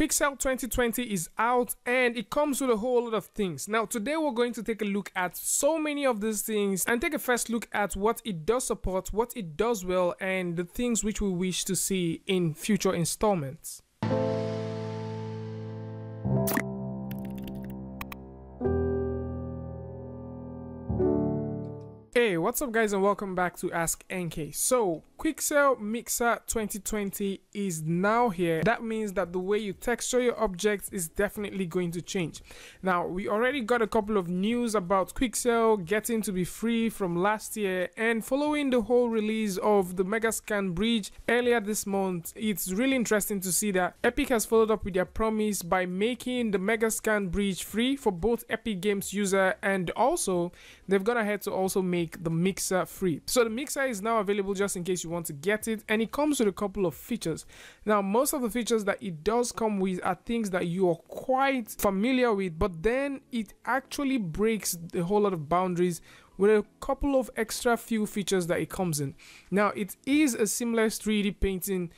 Quixel 2020 is out and it comes with a whole lot of things. Now today we're going to take a look at so many of these things and take a first look at what it does support, what it does well, and the things which we wish to see in future installments. Hey, what's up guys, and welcome back to askNK. So Quixel Mixer 2020 is now here. That means that the way you texture your objects is definitely going to change. Now we already got a couple of news about Quixel getting to be free from last year, and following the whole release of the Megascan bridge earlier this month, it's really interesting to see that Epic has followed up with their promise by making the Megascan bridge free for both Epic Games user, and also they've gone ahead to also make the mixer free. So the mixer is now available just in case you want to get it, and it comes with a couple of features. Now most of the features that it does come with are things that you are quite familiar with, but then it actually breaks a whole lot of boundaries with a couple of extra few features that it comes in. Now it is a seamless 3D painting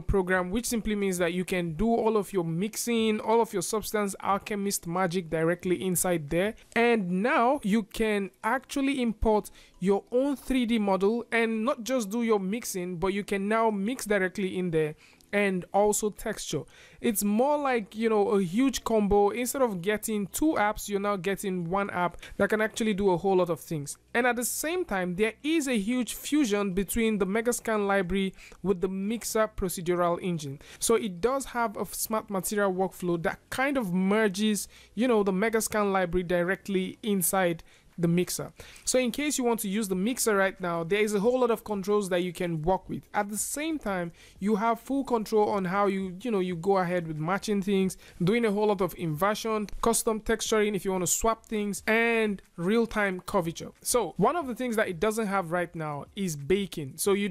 program, which simply means that you can do all of your mixing, all of your substance alchemist magic directly inside there. And now you can actually import your own 3D model and not just do your mixing, but you can now mix directly in there and also texture. It's more like a huge combo. Instead of getting two apps, you're now getting one app that can actually do a whole lot of things. And at the same time, there is a huge fusion between the Megascan library with the Mixer procedural engine. So it does have a smart material workflow that kind of merges the Megascan library directly inside the mixer. So in case you want to use the mixer right now, there is a whole lot of controls that you can work with. At the same time, you have full control on how you go ahead with matching things, doing a whole lot of inversion, custom texturing if you want to swap things, and real-time curvature. So one of the things that it doesn't have right now is baking. So you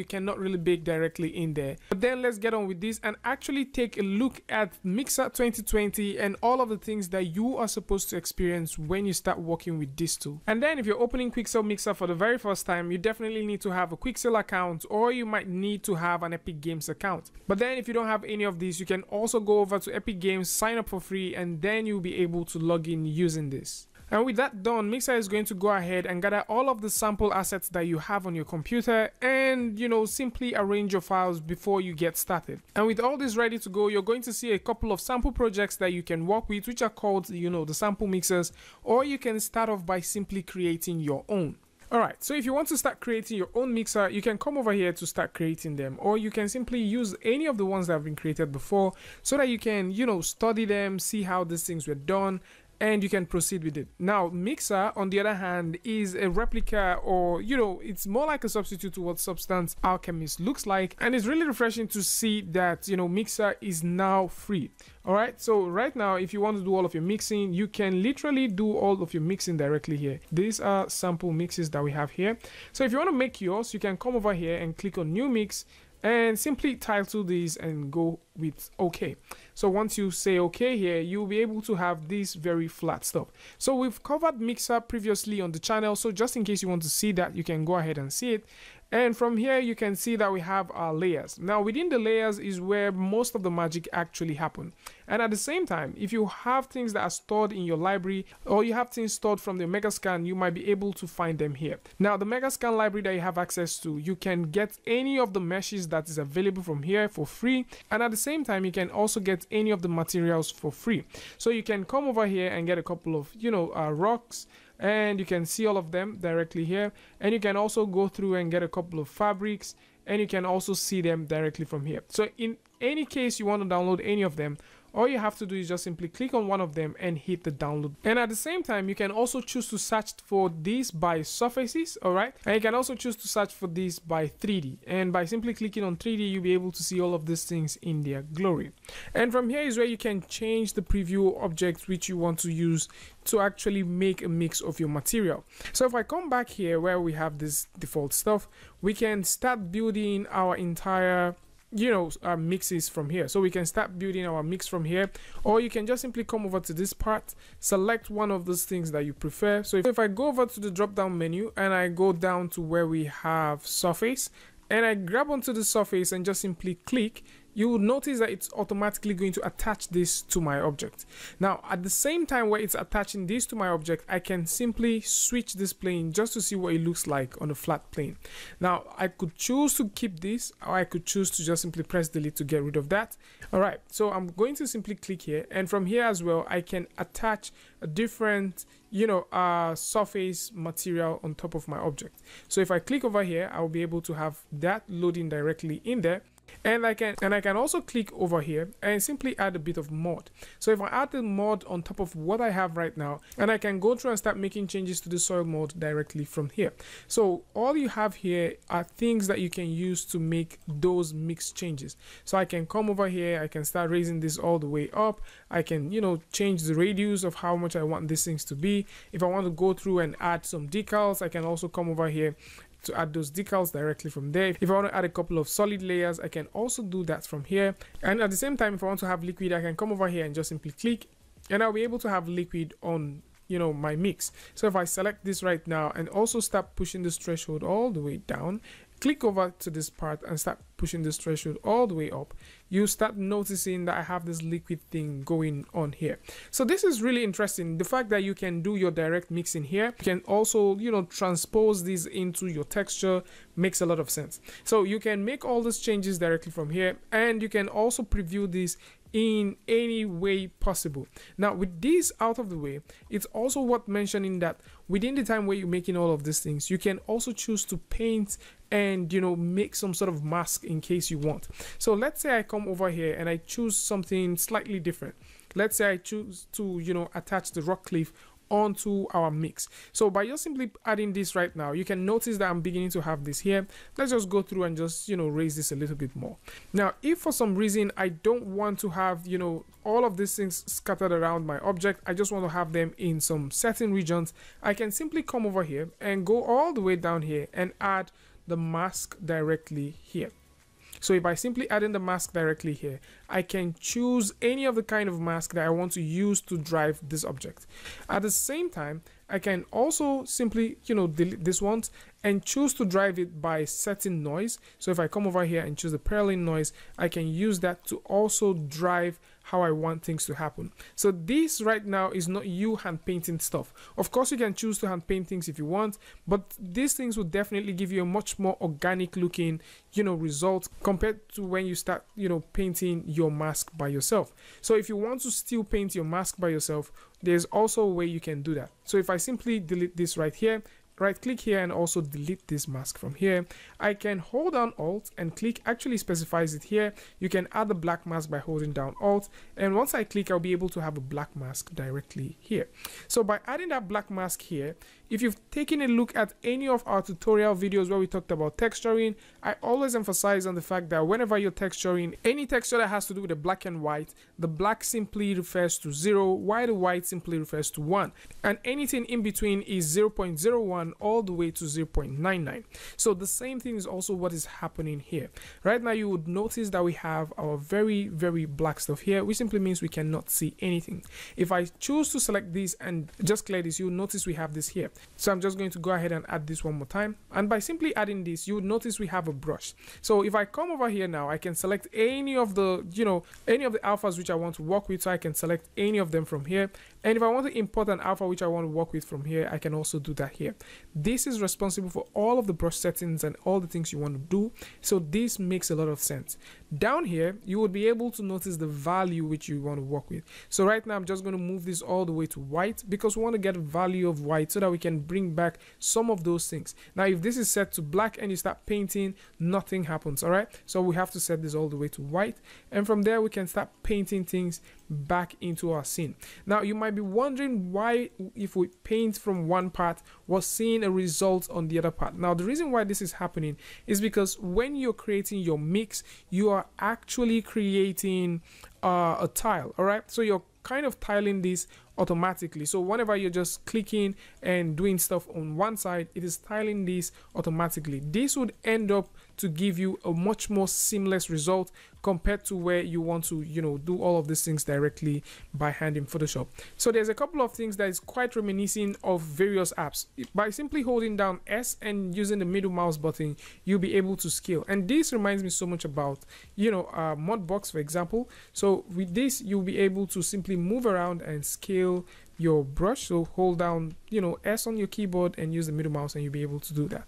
cannot really bake directly in there. But then let's get on with this and actually take a look at Mixer 2020 and all of the things that you are supposed to experience when you start working with this tool. And then if you're opening Quixel Mixer for the very first time, you definitely need to have a Quixel account, or you might need to have an Epic Games account. But then if you don't have any of these, you can also go over to Epic Games, sign up for free, and then you'll be able to log in using this. And with that done, Mixer is going to go ahead and gather all of the sample assets that you have on your computer and, simply arrange your files before you get started. And with all this ready to go, you're going to see a couple of sample projects that you can work with, which are called, the sample mixers, or you can start off by simply creating your own. Alright, so if you want to start creating your own mixer, you can come over here to start creating them, or you can simply use any of the ones that have been created before so that you can, study them, see how these things were done, and you can proceed with it. Now Mixer, on the other hand, is a replica, or it's more like a substitute to what Substance Alchemist looks like, and it's really refreshing to see that Mixer is now free. Alright, so right now if you want to do all of your mixing, you can literally do all of your mixing directly here. These are sample mixes that we have here. So if you want to make yours, you can come over here and click on New Mix and simply title these and go with OK. So once you say OK here, you'll be able to have this very flat stuff. So we've covered Mixer previously on the channel, so just in case you want to see that, you can go ahead and see it. And from here you can see that we have our layers. Now within the layers is where most of the magic actually happen. And at the same time, if you have things that are stored in your library, or you have things stored from the Megascan, you might be able to find them here. Now the Megascan library that you have access to, you can get any of the meshes that is available from here for free, and at the same time you can also get any of the materials for free. So you can come over here and get a couple of rocks, and you can see all of them directly here, and you can also go through and get a couple of fabrics, and you can also see them directly from here. So in any case you want to download any of them, all you have to do is just simply click on one of them and hit the download. And at the same time, you can also choose to search for these by surfaces, alright? And you can also choose to search for these by 3D. And by simply clicking on 3D, you'll be able to see all of these things in their glory. And from here is where you can change the preview objects which you want to use to actually make a mix of your material. So if I come back here where we have this default stuff, we can start building our entire our mixes from here. So we can start building our mix from here, or you can just simply come over to this part, select one of those things that you prefer. So if I go over to the drop down menu and I go down to where we have surface, and I grab onto the surface and just simply click, you will notice that it's automatically going to attach this to my object. Now at the same time where it's attaching this to my object, I can simply switch this plane just to see what it looks like on a flat plane. Now I could choose to keep this, or I could choose to just simply press delete to get rid of that. Alright, so I'm going to simply click here, and from here as well I can attach a different surface material on top of my object. So if I click over here, I'll be able to have that loading directly in there. And I can also click over here and simply add a bit of mod. So if I add the mod on top of what I have right now, and I can go through and start making changes to the soil mod directly from here. So all you have here are things that you can use to make those mix changes. So I can come over here, I can start raising this all the way up. I can, change the radius of how much I want these things to be. If I want to go through and add some decals, I can also come over here to add those decals directly from there. If I want to add a couple of solid layers, I can also do that from here. And at the same time, if I want to have liquid, I can come over here and just simply click, and I'll be able to have liquid on my mix. So if I select this right now and also start pushing this threshold all the way down, click over to this part and start pushing this threshold all the way up, you start noticing that I have this liquid thing going on here. So this is really interesting. The fact that you can do your direct mixing here, you can also transpose these into your texture, makes a lot of sense. So you can make all these changes directly from here, and you can also preview this in any way possible. Now with this out of the way, it's also worth mentioning that within the time where you're making all of these things, you can also choose to paint and make some sort of mask in case you want. So let's say I come over here and I choose something slightly different. Let's say I choose to attach the rock cliff onto our mix. So by just simply adding this right now, you can notice that I'm beginning to have this here. Let's just go through and just raise this a little bit more. Now if for some reason I don't want to have all of these things scattered around my object, I just want to have them in some certain regions, I can simply come over here and go all the way down here and add the mask directly here. So if I simply add in the mask directly here, I can choose any of the kind of mask that I want to use to drive this object. At the same time, I can also simply delete this one and choose to drive it by setting noise. So if I come over here and choose the purling noise, I can use that to also drive how I want things to happen. So this right now is not you hand painting stuff. Of course you can choose to hand paint things if you want, but these things will definitely give you a much more organic looking result compared to when you start painting your mask by yourself. So if you want to still paint your mask by yourself, there's also a way you can do that. So if I simply delete this right here, right click here and also delete this mask from here, I can hold down Alt and click actually specifies it here. You can add the black mask by holding down Alt, and once I click, I'll be able to have a black mask directly here. So by adding that black mask here, if you've taken a look at any of our tutorial videos where we talked about texturing, I always emphasize on the fact that whenever you're texturing any texture that has to do with the black and white, the black simply refers to 0, while the white simply refers to 1, and anything in between is 0.01 all the way to 0.99. So the same thing is also what is happening here. Right now you would notice that we have our very black stuff here, which simply means we cannot see anything. If I choose to select this and just clear this, you'll notice we have this here. So I'm just going to go ahead and add this one more time, and by simply adding this, you would notice we have a brush. So if I come over here now, I can select any of the any of the alphas which I want to work with. So I can select any of them from here, and if I want to import an alpha which I want to work with from here, I can also do that here. This is responsible for all of the brush settings and all the things you want to do, so this makes a lot of sense. Down here you would be able to notice the value which you want to work with. So right now I'm just going to move this all the way to white because we want to get a value of white so that we can bring back some of those things. Now if this is set to black and you start painting, nothing happens. All right, so we have to set this all the way to white, and from there we can start painting things back into our scene. Now you might be wondering why, if we paint from one part, we're seeing a result on the other part. Now the reason why this is happening is because when you're creating your mix, you are actually creating a tile. All right, so you're kind of tiling this automatically. So whenever you're just clicking and doing stuff on one side, it is styling this automatically. This would end up to give you a much more seamless result compared to where you want to, you know, do all of these things directly by hand in Photoshop. So there's a couple of things that is quite reminiscent of various apps. By simply holding down S and using the middle mouse button, you'll be able to scale. And this reminds me so much about, you know, Modbox, for example. So with this, you'll be able to simply move around and scale your brush. So hold down, you know, S on your keyboard and use the middle mouse, and you'll be able to do that.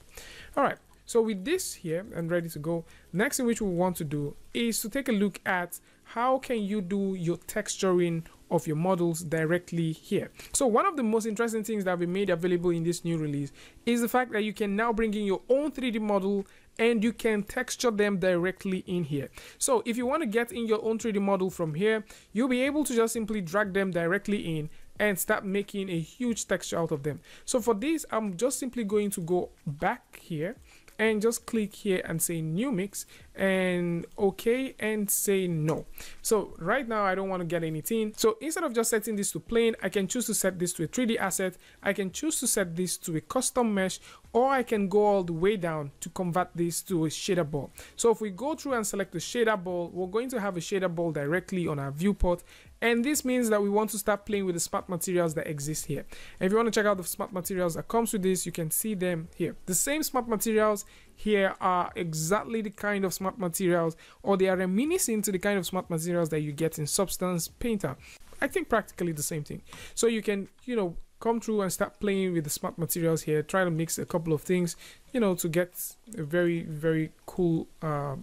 All right. So with this here and ready to go, next thing which we want to do is to take a look at how can you do your texturing of your models directly here. So one of the most interesting things that have been made available in this new release is the fact that you can now bring in your own 3D model and you can texture them directly in here. So if you want to get in your own 3D model from here, you'll be able to just simply drag them directly in and start making a huge texture out of them. So for this, I'm just simply going to go back here and just click here and say new mix and okay and say no. So right now I don't want to get anything. So instead of just setting this to plain, I can choose to set this to a 3D asset. I can choose to set this to a custom mesh, or I can go all the way down to convert this to a shader ball. So if we go through and select the shader ball, we're going to have a shader ball directly on our viewport. And this means that we want to start playing with the smart materials that exist here. And if you want to check out the smart materials that comes with this, you can see them here. The same smart materials here are exactly the kind of smart materials, or they are reminiscent to the kind of smart materials that you get in Substance Painter. I think practically the same thing. So you can, you know, come through and start playing with the smart materials here, try to mix a couple of things, you know, to get a very, very cool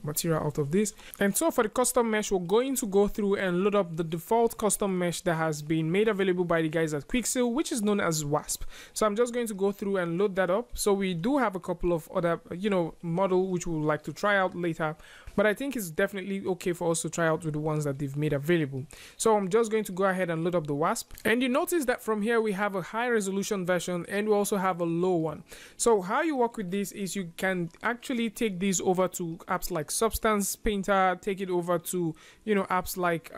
material out of this. And so for the custom mesh, we're going to go through and load up the default custom mesh that has been made available by the guys at Quixel, which is known as WASP. So I'm just going to go through and load that up. So we do have a couple of other, you know, model which we would like to try out later, but I think it's definitely okay for us to try out with the ones that they've made available. So I'm just going to go ahead and load up the WASP. And you notice that from here we have a high resolution version and we also have a low one. So how you work with this is you can actually take these over to apps like Substance Painter, take it over to, you know, apps like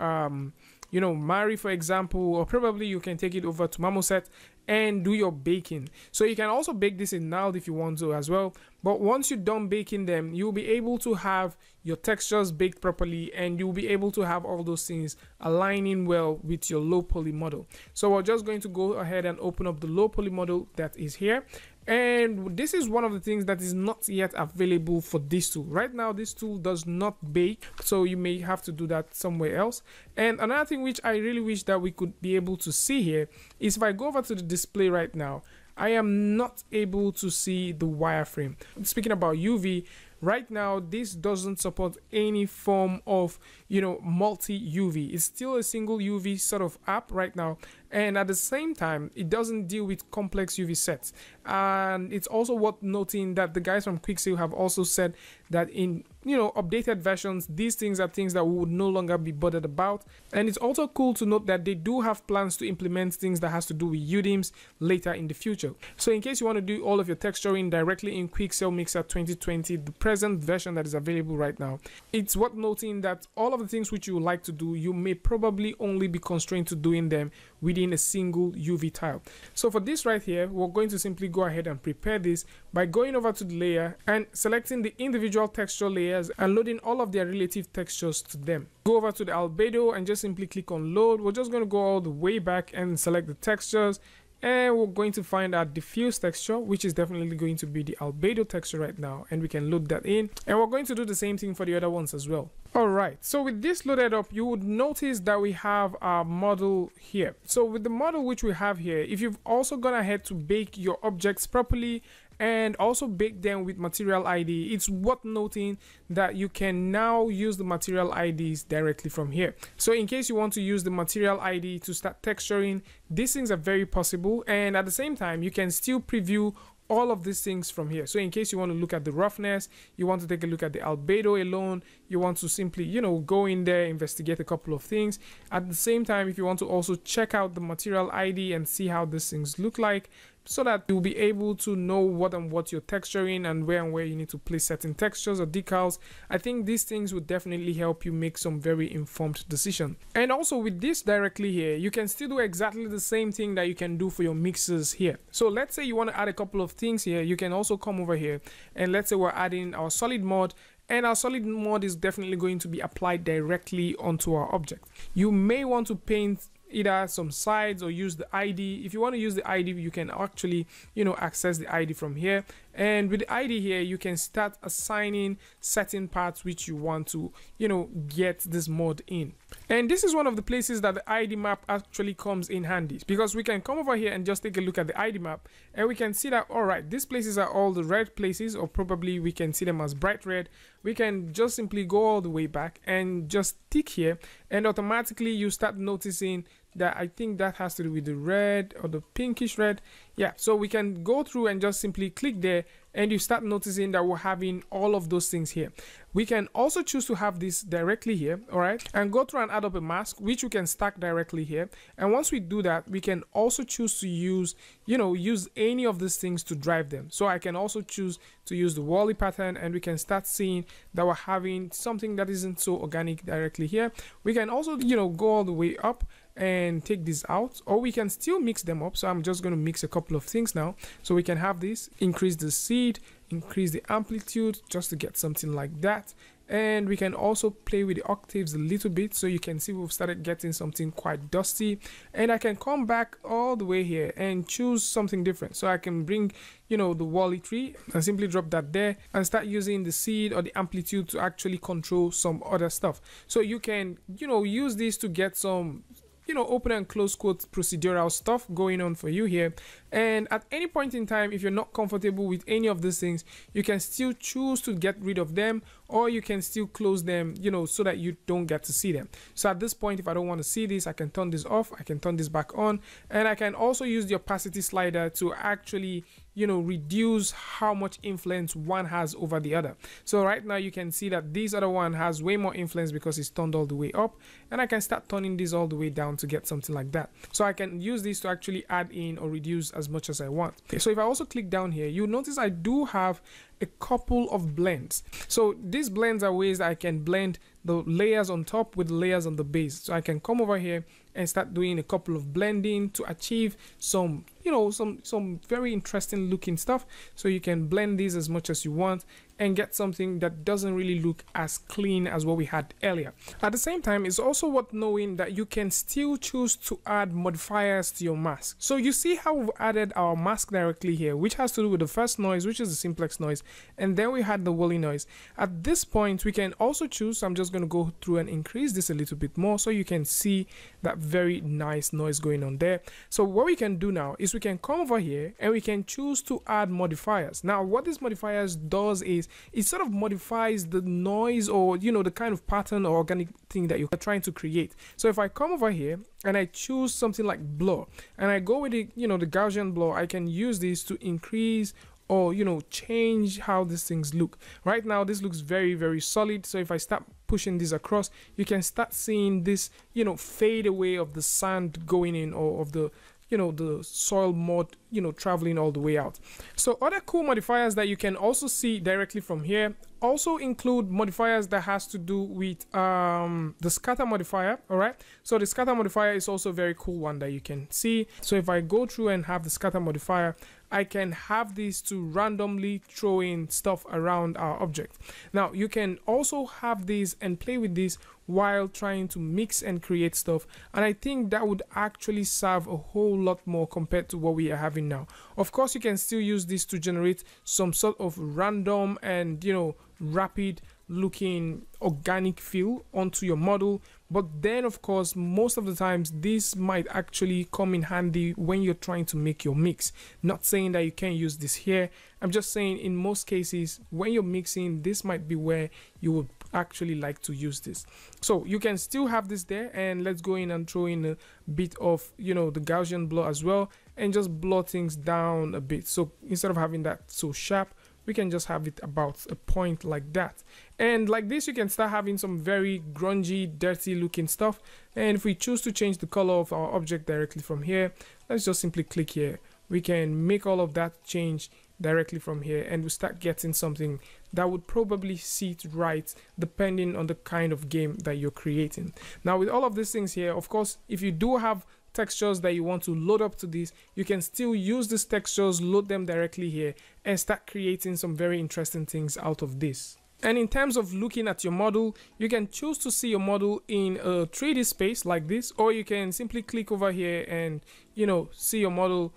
you know, Mari, for example, or probably you can take it over to Marmoset and do your baking. So you can also bake this in Nald if you want to as well. But once you're done baking them, you'll be able to have your textures baked properly, and you'll be able to have all those things aligning well with your low poly model. So we're just going to go ahead and open up the low poly model that is here. And this is one of the things that is not yet available for this tool. Right now, this tool does not bake, so you may have to do that somewhere else. And another thing which I really wish that we could be able to see here is if I go over to the display right now, I am not able to see the wireframe. Speaking about UV, right now this doesn't support any form of, you know, multi UV. It's still a single UV sort of app right now, and at the same time it doesn't deal with complex UV sets. And it's also worth noting that the guys from Quixel have also said that in, you know, updated versions, these things are things that we would no longer be bothered about. And it's also cool to note that they do have plans to implement things that has to do with UDIMs later in the future. So in case you want to do all of your texturing directly in Quixel Mixer 2020, the present version that is available right now, it's worth noting that all of the things which you would like to do, you may probably only be constrained to doing them within a single UV tile. So for this right here, we're going to simply go ahead and prepare this by going over to the layer and selecting the individual texture layers and loading all of their relative textures to them. Go over to the albedo and just simply click on load. We're just going to go all the way back and select the textures, and we're going to find our diffuse texture, which is definitely going to be the albedo texture right now, and we can load that in. And we're going to do the same thing for the other ones as well. Alright, so with this loaded up, you would notice that we have our model here. So with the model which we have here, if you've also gone ahead to bake your objects properly and also bake them with material ID, it's worth noting that you can now use the material IDs directly from here. So in case you want to use the material ID to start texturing, these things are very possible, and at the same time you can still preview all of these things from here. So in case you want to look at the roughness, you want to take a look at the albedo alone, you want to simply, you know, go in there, investigate a couple of things. At the same time, if you want to also check out the material ID and see how these things look like, so that you'll be able to know what you're texturing and where you need to place certain textures or decals. I think these things would definitely help you make some very informed decision. And also with this directly here, you can still do exactly the same thing that you can do for your mixes here. So let's say you want to add a couple of things here. You can also come over here and let's say we're adding our solid mod, and our solid mod is definitely going to be applied directly onto our object. You may want to paint either some sides or use the ID. If you want to use the ID, you can actually, you know, access the ID from here, and with the ID here you can start assigning certain parts which you want to, you know, get this mod in. And this is one of the places that the ID map actually comes in handy, because we can come over here and just take a look at the ID map and we can see that, all right, these places are all the red places, or probably we can see them as bright red. We can just simply go all the way back and just tick here, and automatically you start noticing that I think that has to do with the red or the pinkish red. Yeah, so we can go through and just simply click there, and you start noticing that we're having all of those things here. We can also choose to have this directly here, all right, and go through and add up a mask, which we can stack directly here. And once we do that, we can also choose to use, you know, use any of these things to drive them. So I can also choose to use the Wally pattern, and we can start seeing that we're having something that isn't so organic directly here. We can also, you know, go all the way up and take this out, or we can still mix them up. So I'm just going to mix a couple of things now. So we can have this, increase the seed, increase the amplitude just to get something like that. And we can also play with the octaves a little bit, so you can see we've started getting something quite dusty. And I can come back all the way here and choose something different. So I can bring, you know, the Wally tree and simply drop that there and start using the seed or the amplitude to actually control some other stuff. So you can, you know, use this to get some, you know, open and close quote procedural stuff going on for you here. And at any point in time, if you're not comfortable with any of these things, you can still choose to get rid of them, or you can still close them, you know, so that you don't get to see them. So at this point, if I don't want to see this, I can turn this off, I can turn this back on, and I can also use the opacity slider to actually, you know, reduce how much influence one has over the other. So right now you can see that this other one has way more influence because it's turned all the way up, and I can start turning this all the way down to get something like that. So I can use this to actually add in or reduce as much as I want. Okay, so if I also click down here, you'll notice I do have a couple of blends. So these blends are ways that I can blend the layers on top with the layers on the base. So I can come over here and start doing a couple of blending to achieve some, you know, some very interesting looking stuff. So you can blend these as much as you want and get something that doesn't really look as clean as what we had earlier. At the same time, it's also worth knowing that you can still choose to add modifiers to your mask. So you see how we've added our mask directly here, which has to do with the first noise, which is the simplex noise, and then we had the Wally noise. At this point, we can also choose, so I'm just going to go through and increase this a little bit more so you can see that very nice noise going on there. So what we can do now is we can come over here and we can choose to add modifiers. Now what this modifiers does is it sort of modifies the noise, or, you know, the kind of pattern or organic thing that you're trying to create. So if I come over here and I choose something like blur, and I go with the, you know, the Gaussian blur, I can use this to increase or, you know, change how these things look. Right now this looks very, very solid. So if I start pushing this across, you can start seeing this, you know, fade away of the sand going in, or of the, you know, the soil mud, you know, traveling all the way out. So other cool modifiers that you can also see directly from here also include modifiers that has to do with the scatter modifier. All right, so the scatter modifier is also a very cool one that you can see. So if I go through and have the scatter modifier, I can have this to randomly throw in stuff around our object. Now you can also have this and play with this while trying to mix and create stuff, and I think that would actually serve a whole lot more compared to what we are having now. Of course, you can still use this to generate some sort of random and, you know, rapid looking organic feel onto your model, but then of course most of the times this might actually come in handy when you're trying to make your mix. Not saying that you can't use this here, I'm just saying in most cases when you're mixing, this might be where you would actually like to use this. So you can still have this there, and let's go in and throw in a bit of, you know, the Gaussian blur as well, and just blur things down a bit. So instead of having that so sharp, we we can just have it about a point like that. And like this, you can start having some very grungy, dirty looking stuff. And if we choose to change the color of our object directly from here, let's just simply click here. We can make all of that change directly from here, and we start getting something that would probably sit right depending on the kind of game that you're creating. Now with all of these things here, of course, if you do have textures that you want to load up to this, you can still use these textures, load them directly here, and start creating some very interesting things out of this. And in terms of looking at your model, you can choose to see your model in a 3D space like this, or you can simply click over here and, you know, see your model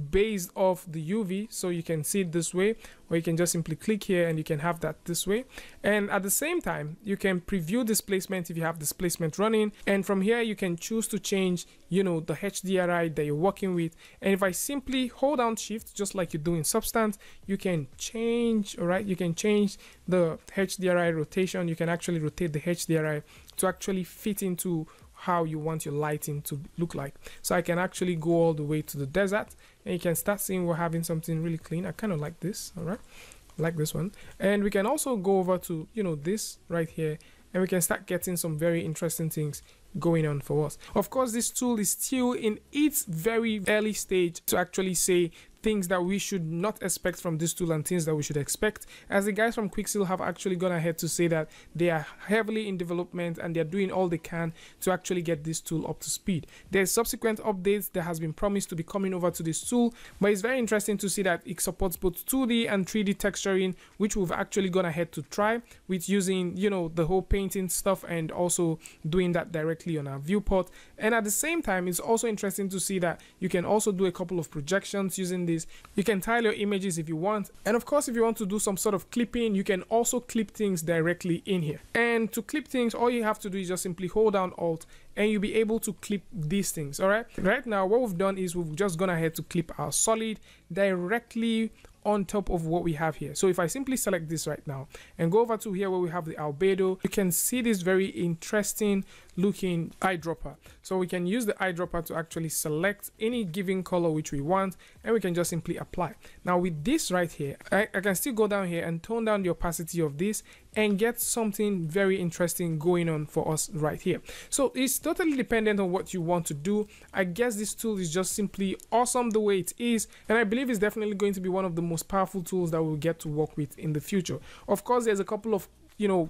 based off the UV, so you can see it this way, or you can just simply click here and you can have that this way. And at the same time, you can preview displacement if you have displacement running, and from here you can choose to change, you know, the HDRI that you're working with. And if I simply hold down shift, just like you do in Substance, you can change, all right, you can change the HDRI rotation. You can actually rotate the HDRI to actually fit into how you want your lighting to look like. So I can actually go all the way to the desert, and you can start seeing we're having something really clean. I kind of like this, all right, like this one. And we can also go over to, you know, this right here, and we can start getting some very interesting things going on for us. Of course, this tool is still in its very early stage to actually say things that we should not expect from this tool and things that we should expect, as the guys from Quixel have actually gone ahead to say that they are heavily in development and they're doing all they can to actually get this tool up to speed. There's subsequent updates that has been promised to be coming over to this tool, but it's very interesting to see that it supports both 2D and 3D texturing, which we've actually gone ahead to try with using, you know, the whole painting stuff and also doing that directly on our viewport. And at the same time, it's also interesting to see that you can also do a couple of projections using this. You can tile your images if you want, and of course if you want to do some sort of clipping, you can also clip things directly in here. And to clip things, all you have to do is just simply hold down Alt and you'll be able to clip these things. All right, right now what we've done is we've just gone ahead to clip our solid directly on top of what we have here. So if I simply select this right now and go over to here where we have the albedo, you can see this very interesting looking eyedropper. So we can use the eyedropper to actually select any given color which we want, and we can just simply apply. Now with this right here, I can still go down here and tone down the opacity of this and get something very interesting going on for us right here. So it's totally dependent on what you want to do. I guess this tool is just simply awesome the way it is, and I believe it's definitely going to be one of the most powerful tools that we'll get to work with in the future. Of course, there's a couple of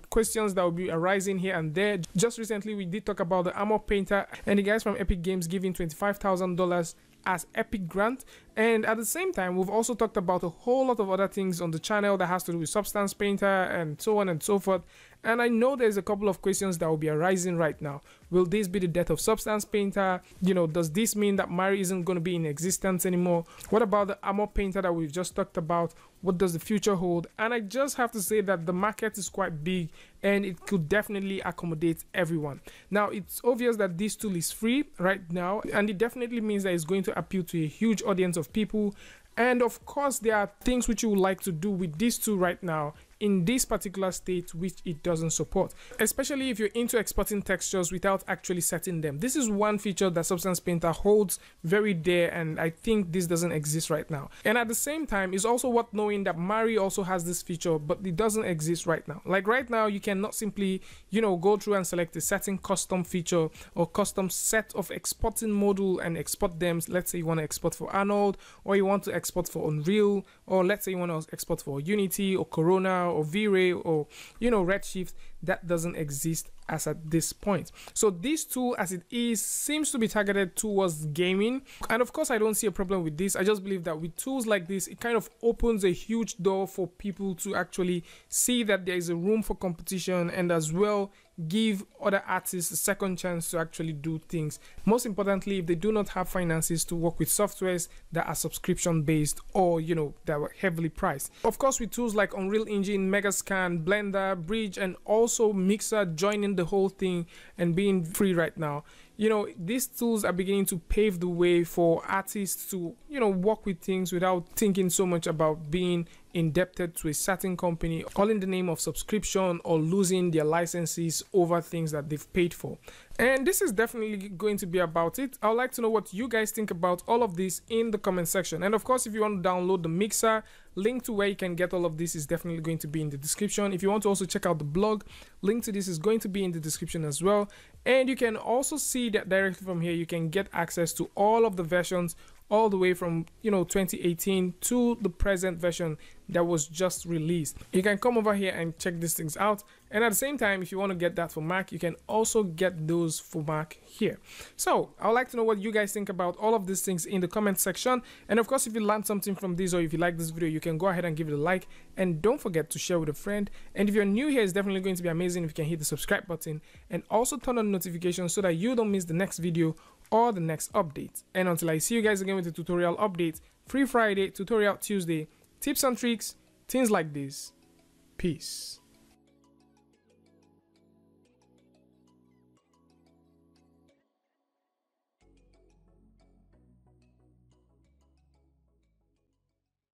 questions that will be arising here and there. Just recently we did talk about the Armor Painter and the guys from Epic Games giving $25,000 as Epic grant, and at the same time we've also talked about a whole lot of other things on the channel that has to do with Substance Painter and so on and so forth. And I know there's a couple of questions that will be arising right now. Will this be the death of Substance Painter? Does this mean that Mari isn't going to be in existence anymore? What about the Armor Painter that we've just talked about? What does the future hold? And I just have to say that the market is quite big and it could definitely accommodate everyone. Now, it's obvious that this tool is free right now, and it definitely means that it's going to appeal to a huge audience of people. And of course, there are things which you would like to do with this tool right now in this particular state which it doesn't support, especially if you're into exporting textures without actually setting them. This is one feature that Substance Painter holds very dear, and I think this doesn't exist right now. And at the same time, it's also worth knowing that Mari also has this feature, but it doesn't exist right now. Like right now, you cannot simply go through and select a certain custom feature or custom set of exporting module and export them. Let's say you want to export for Arnold, or you want to export for Unreal, or let's say you want to export for Unity or Corona or V-Ray or Redshift. That doesn't exist as at this point. So this tool as it is seems to be targeted towards gaming, and of course I don't see a problem with this. I just believe that with tools like this, it kind of opens a huge door for people to actually see that there is a room for competition, and as well give other artists a second chance to actually do things. Most importantly, if they do not have finances to work with softwares that are subscription based or that were heavily priced. Of course, with tools like Unreal Engine, Megascan, Blender, Bridge, and also Mixer joining the whole thing and being free right now, you know, these tools are beginning to pave the way for artists to, you know, work with things without thinking so much about being indebted to a certain company, all in the name of subscription, or losing their licenses over things that they've paid for. And this is definitely going to be about it. I would like to know what you guys think about all of this in the comment section. And of course, if you want to download the mixer, link to where you can get all of this is definitely going to be in the description. If you want to also check out the blog, link to this is going to be in the description as well. And you can also see that directly from here, you can get access to all of the versions all the way from, you know, 2018 to the present version that was just released. You can come over here and check these things out. And at the same time, if you want to get that for Mac, you can also get those for Mac here. So I would like to know what you guys think about all of these things in the comment section. And of course, if you learned something from this, or if you like this video, you can go ahead and give it a like, and don't forget to share with a friend. And if you're new here, it's definitely going to be amazing if you can hit the subscribe button and also turn on notifications so that you don't miss the next video or the next update. And until I see you guys again with the tutorial update, Free Friday, Tutorial Tuesday, tips and tricks, things like this. Peace.